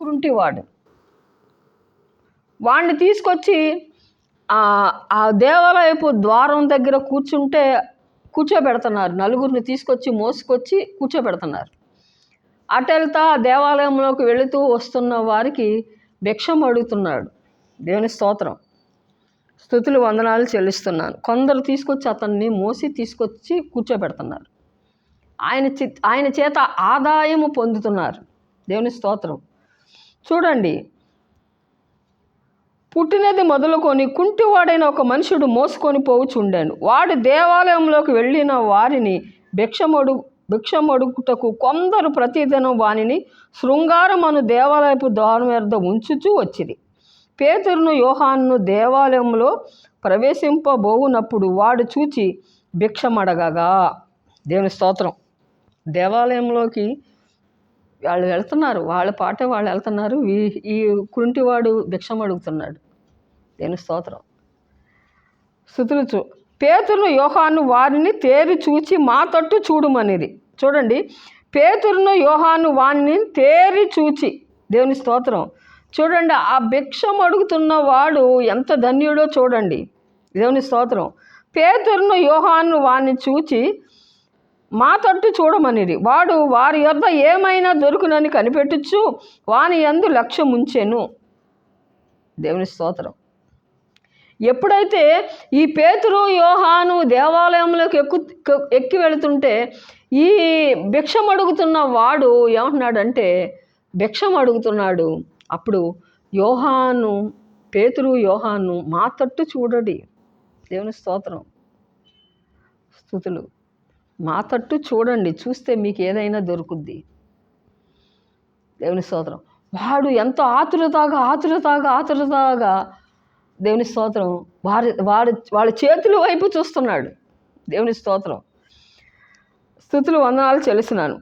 కుంటివాడు. వాడిని తీసుకొచ్చి ఆ దేవాలయపు ద్వారం దగ్గర కూర్చోబెడుతున్నారు. నలుగురిని తీసుకొచ్చి మోసుకొచ్చి కూర్చోబెడుతున్నారు. అటెళ్తా దేవాలయంలోకి వెళుతూ వస్తున్న వారికి భిక్షం అడుగుతున్నాడు. దేవుని స్తోత్రం, స్తుతులు వందనాలు చెల్లిస్తున్నాను. కొందరు తీసుకొచ్చి అతన్ని మోసి తీసుకొచ్చి కూర్చోబెడుతున్నారు. ఆయన చేత ఆదాయము పొందుతున్నారు. దేవుని స్తోత్రం. చూడండి, పుట్టినది మొదలుకొని కుంటివాడైన ఒక మనుషుడు మోసుకొని పోవుచుండాను. వాడు దేవాలయంలోకి వెళ్ళిన వారిని భిక్షమడుగుటకు కొందరు ప్రతిదినం వానిని శృంగారమను దేవాలయపు ద్వారం వద్ద ఉంచుచూ వచ్చిరి. పేతురును యోహానును దేవాలయంలో ప్రవేశింపబోవునప్పుడు వాడు చూచి భిక్షమడగగా. దేవుని స్తోత్రం. దేవాలయంలోకి వాళ్ళు వెళ్తున్నారు, వాళ్ళ పాట వాళ్ళు వెళ్తున్నారు. ఈ కుంటివాడు భిక్షం అడుగుతున్నాడు. దేవుని స్తోత్రం, స్తుతులు. పేతురును యోహాను వారిని తేరి చూచి మా తట్టు చూడుమనిది. చూడండి, పేతురును యోహాను వారిని తేరి చూచి. దేవుని స్తోత్రం. చూడండి, ఆ భిక్షం అడుగుతున్న వాడు ఎంత ధన్యుడో చూడండి. దేవుని స్తోత్రం. పేతురును యోహాను వారిని చూచి మా తట్టు చూడమనిది. వాడు వారి యొద్ద ఏమైనా దొరుకునని కనిపెట్టుచు వాని యందు లక్ష్యం ఉంచెను. దేవుని స్తోత్రం. ఎప్పుడైతే ఈ పేతురు యోహాను దేవాలయంలోకి ఎక్కి వెళుతుంటే ఈ భిక్షం అడుగుతున్న వాడు ఏమంటున్నాడంటే భిక్షం అడుగుతున్నాడు. అప్పుడు పేతురు యోహాను మా తట్టు చూడండి. దేవుని స్తోత్రం, స్తుతులు. మా తట్టు చూడండి, చూస్తే మీకు ఏదైనా దొరుకుద్ది. దేవుని స్తోత్రం. వాడు ఎంతో ఆతురతాగా దేవుని స్తోత్రం వాళ్ళ చేతుల వైపు చూస్తున్నాడు. దేవుని స్తోత్రం, స్తుతులు వందనాలు చెల్లిస్తున్నాను.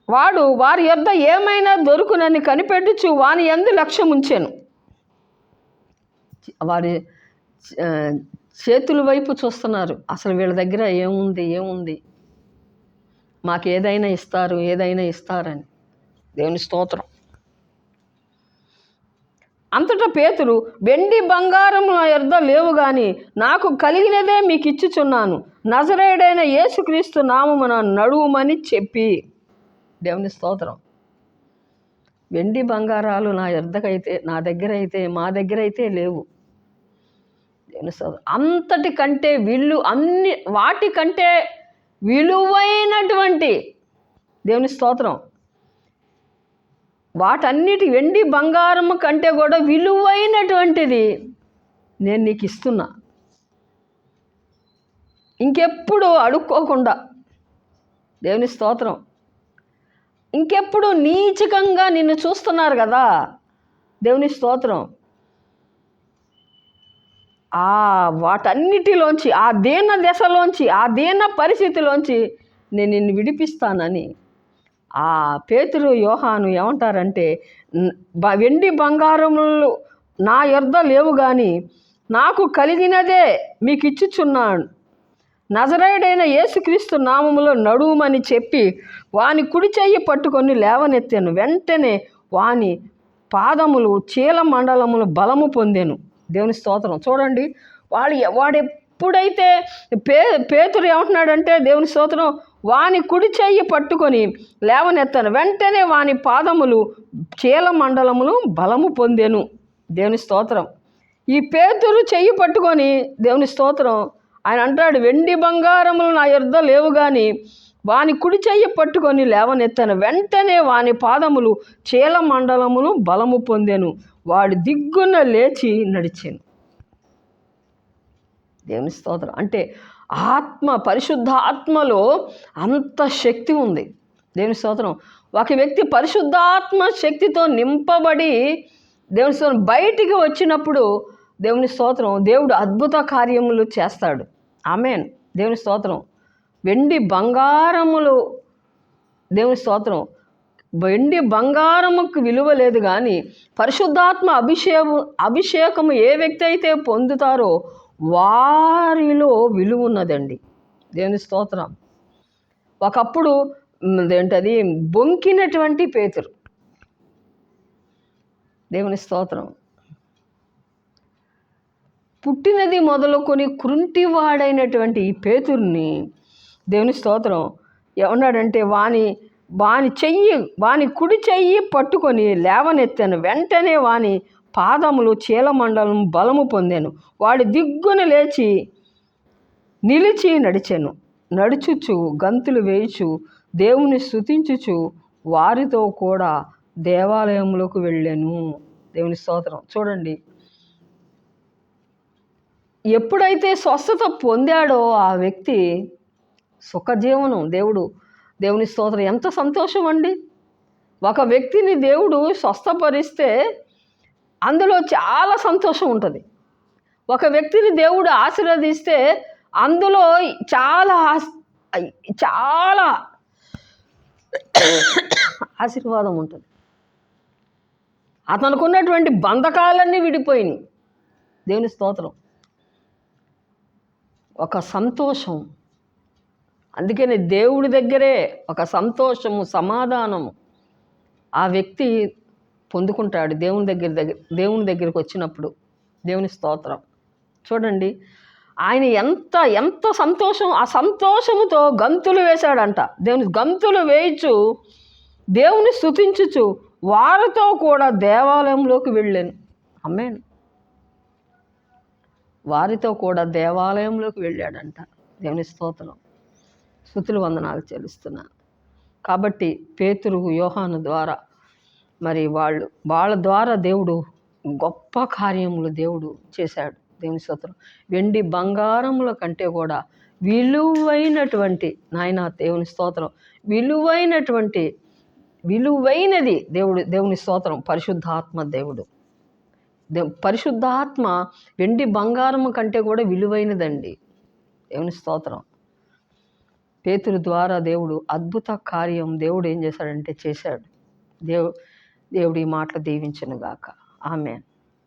వాడు వారి యొద్ద ఏమైనా దొరుకునని కనిపెట్టుచు వాని యందు లక్ష్యం ఉంచాను. వారి చేతుల వైపు చూస్తున్నారు. అసలు వీళ్ళ దగ్గర ఏముంది, మాకు ఏదైనా ఇస్తారని. దేవుని స్తోత్రం. అంతటా పేతురు, వెండి బంగారం నా యొద్ద లేవు గాని నాకు కలిగినదే మీకు ఇచ్చుచున్నాను. నజరేయుడైన యేసుక్రీస్తు నామమున నడువుమని చెప్పి. దేవుని స్తోత్రం. వెండి బంగారాలు నా దగ్గర అయితే మా దగ్గర అయితే లేవు. దేవుని స్తోత్రం. అంతటికంటే వాటికంటే విలువైనటువంటి, దేవుని స్తోత్రం, వాటన్నిటి వెండి బంగారం కంటే కూడా విలువైనటువంటిది నేను నీకు ఇస్తున్నా. ఇంకెప్పుడు అడుక్కోకుండా. దేవుని స్తోత్రం. ఇంకెప్పుడు నీచకంగా నిన్ను చూస్తున్నారు కదా. దేవుని స్తోత్రం. వాటన్నిటిలోంచి, ఆ దీన దశలోంచి, ఆ దీన పరిస్థితిలోంచి నేను నిన్ను విడిపిస్తానని ఆ పేతురు యోహాను ఏమంటారంటే, వెండి బంగారములు నా యొద్ద లేవు కానీ నాకు కలిగినదే మీకు ఇచ్చుచున్నాను. నజరేయుడైన యేసుక్రీస్తు నామములో నడువుమని చెప్పి వాని కుడి చెయ్యి పట్టుకొని లేవనెత్తాను. వెంటనే వాని పాదములు చీలమండలములు బలము పొందెను. దేవుని స్తోత్రం. చూడండి, వాడెప్పుడైతే పేతురు ఏమంటున్నాడంటే, దేవుని స్తోత్రం, వాని కుడి చెయ్యి పట్టుకొని లేవనెత్తాను. వెంటనే వాని పాదములు చీలమండలములు బలము పొందెను. దేవుని స్తోత్రం. ఈ పేతురు చెయ్యి పట్టుకొని, దేవుని స్తోత్రం, ఆయన అంటాడు, వెండి బంగారములు నా యొద్ద లేవు కానీ వాని కుడి చెయ్యి పట్టుకొని లేవనెత్తాను. వెంటనే వాని పాదములు చీలమండలములు బలము పొందెను. వాడు దిగ్గున లేచి నడిచాను. దేవుని స్తోత్రం. అంటే పరిశుద్ధ ఆత్మలో అంత శక్తి ఉంది. దేవుని స్తోత్రం. ఒక వ్యక్తి పరిశుద్ధాత్మ శక్తితో నింపబడి దేవుని స్తోత్రం బయటికి వచ్చినప్పుడు, దేవుని స్తోత్రం, దేవుడు అద్భుత కార్యములు చేస్తాడు. ఆమేన్. దేవుని స్తోత్రం. వెండి బంగారములు, దేవుని స్తోత్రం, వెండి బంగారముకు విలువ లేదు కానీ పరిశుద్ధాత్మ అభిషేకము ఏ వ్యక్తి అయితే పొందుతారో వారిలో విలువ ఉన్నదండి. దేవుని స్తోత్రం. ఒకప్పుడు బొంకినటువంటి పేతురు, దేవుని స్తోత్రం. పుట్టినది మొదలుకొని కృంటివాడైనటువంటి ఈ పేతురుని దేవుని స్తోత్రం ఏమన్నాడంటే వాని కుడి చెయ్యి పట్టుకొని లేవనెత్తాను. వెంటనే వాని పాదములు చీలమండలం బలము పొందాను. వాడి దిగ్గున లేచి నిలిచి నడిచాను. నడుచుచు గంతులు వేయుచు దేవుని స్తుతించుచు వారితో కూడా దేవాలయంలోకి వెళ్ళాను. దేవుని స్తోత్రం. చూడండి, ఎప్పుడైతే స్వస్థత పొందాడో ఆ వ్యక్తి సుఖజీవనం, దేవుని స్తోత్రం, ఎంత సంతోషం అండి. ఒక వ్యక్తిని దేవుడు స్వస్థపరిస్తే అందులో చాలా సంతోషం ఉంటుంది. ఒక వ్యక్తిని దేవుడు ఆశీర్వదిస్తే అందులో చాలా చాలా ఆశీర్వాదం ఉంటుంది. అతనికి ఉన్నటువంటి బంధకాలన్నీ విడిపోయినాయి. దేవుని స్తోత్రం. ఒక సంతోషం. అందుకని దేవుడి దగ్గరే ఒక సంతోషము, సమాధానము ఆ వ్యక్తి పొందుకుంటాడు దేవుని దగ్గరికి వచ్చినప్పుడు. దేవుని స్తోత్రం. చూడండి, ఆయన ఎంత సంతోషం, ఆ సంతోషముతో గంతులు వేశాడంట. గంతులు వేయచ్చు దేవుని స్తుతించుచు వారితో కూడా దేవాలయంలోకి వెళ్ళాను. ఆమేన్. వారితో కూడా దేవాలయంలోకి వెళ్ళాడంట. దేవుని స్తోత్రం. స్తుతులు వందనాలు చెల్లిస్తున్నాను. కాబట్టి పేతురు, యోహాను ద్వారా మరి వాళ్ళ ద్వారా దేవుడు గొప్ప కార్యములు దేవుడు చేశాడు. దేవుని స్తోత్రం. వెండి బంగారముల కంటే కూడా విలువైనటువంటి నాయన దేవుని స్తోత్రం, విలువైనది దేవుని స్తోత్రం పరిశుద్ధాత్మ దేవుడు. పరిశుద్ధాత్మ వెండి బంగారము కంటే కూడా విలువైనదండి. దేవుని స్తోత్రం. పేతురు ద్వారా దేవుడు అద్భుత కార్యం దేవుడు ఏం చేశాడంటే చేశాడు. దేవుడు ఈ మాటలు దీవించును గాక. ఆమేన్.